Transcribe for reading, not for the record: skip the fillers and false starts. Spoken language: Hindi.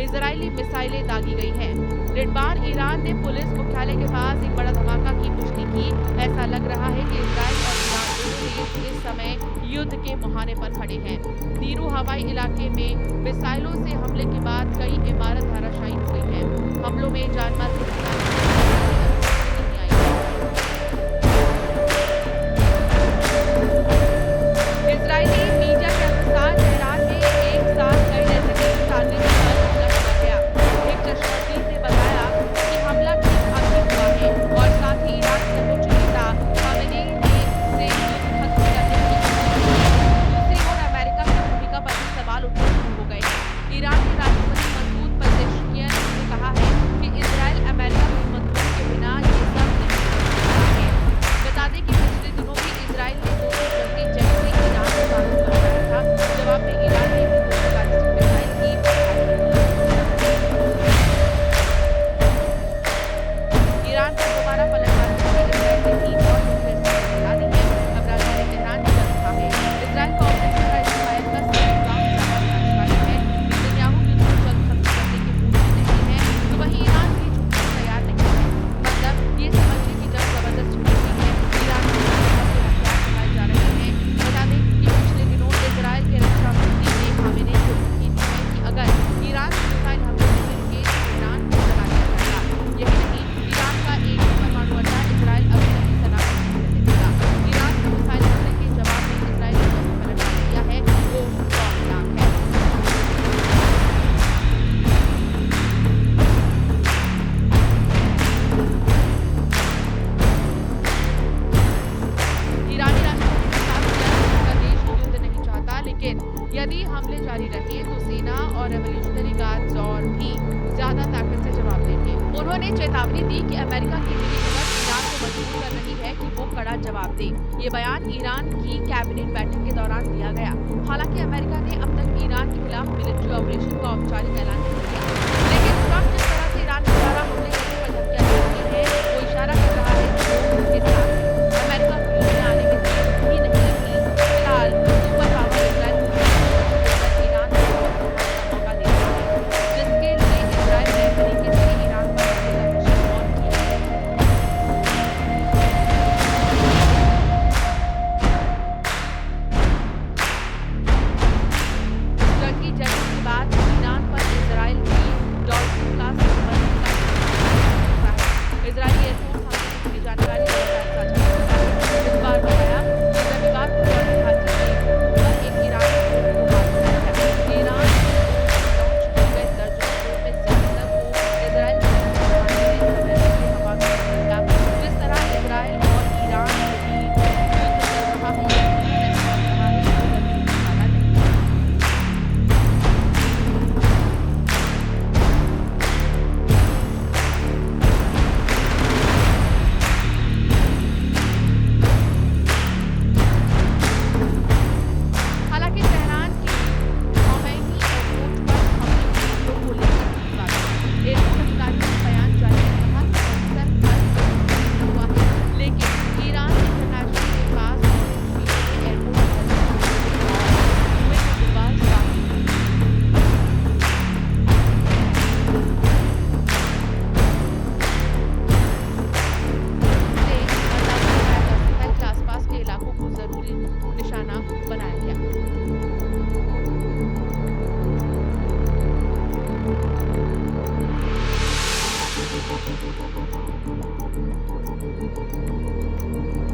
इजरायली मिसाइलें दागी गई हैं। डेढ़ बार ईरान ने पुलिस मुख्यालय के पास एक बड़ा धमाका की पुष्टि की। ऐसा लग रहा है कि इजरायल और ईरान दोनों देश इस समय युद्ध के मुहाने पर खड़े हैं। तीरू हवाई इलाके में मिसाइलों से हमले के बाद कई इमारत धराशायी हो गई हैं। हमलों में जानमाल की नहीं आई है। इजरायली मीडिया के अनुसार ईरान में एक साथ कई रेजिडेंशियल टारगेट पर हमला किया गया। एक चश्मदीद ने बताया कि हमला ठीक आखिर हुआ है और साथ ही ईरान के सर्वोच्च नेता खामेनेई ने से युद्ध खत्म करने की दूसरी ओर अमेरिका की भूमिका पर भी सवाल उठने शुरू हो गए हैं। ईरान के राष्ट्रपति मसूद पेजेश्कियन ने कहा है कि इजरायल अमेरिका की मदद के बिना ये सब नहीं कर सकता है। बता दें कि पिछले दिनों भी इजरायल ने 200 जंगी जेट से ईरान को मारूफ बनाया था। जवाब में ईरान ने भी 200 बैलिस्टिक मिसाइल की ईरान पर दोबारा पलटवार करके इजरायल ने 3 और मिसाइल बता दी है। अब राजधानी तेहरान में चल रहा है। इजरायल का ऑपरेशन का इस्राइल का सबसे राउंड आधिकारिक है। नेतन्याहू युद्ध को जल्द खत्म करने के मूड में नहीं है, तो वहीं ईरान भी झुकने को तैयार नहीं है। मतलब ये समझिए कि जब जबरदस्त छुट्टी है, ईरान में हथियार चलाए जा रहे हैं। बता दें कि पिछले दिनों इजरायल के रक्षा मंत्री ने खामेनेई को धमकी दी है कि अगर ईरान से मिसाइल हमले नहीं रुके तो ईरान को जला दिया जाएगा। यही नहीं, ईरान का एक भी परमाणु अड्डा इजरायल अभी तक सलामत नहीं रहने देगा। ईरान के मिसाइल हमले के जवाब में इजरायल ने जो पलटवार किया है वो खौफनाक है। ईरानी राष्ट्रपति के साथ किया कि उनका देश युद्ध नहीं चाहता, लेकिन यदि हमले जारी रहे तो सेना और रेवोल्यूशनरी गार्ड्स और भी ज्यादा ताकत से जवाब देंगे। उन्होंने चेतावनी दी कि अमेरिका की मिली भगत ईरान को मजबूर कर रही है कि वो कड़ा जवाब दे। ये बयान ईरान की कैबिनेट बैठक के दौरान दिया गया। हालांकि अमेरिका ने अब तक ईरान के खिलाफ मिलिट्री ऑपरेशन का औपचारिक ऐलान नहीं किया, लेकिन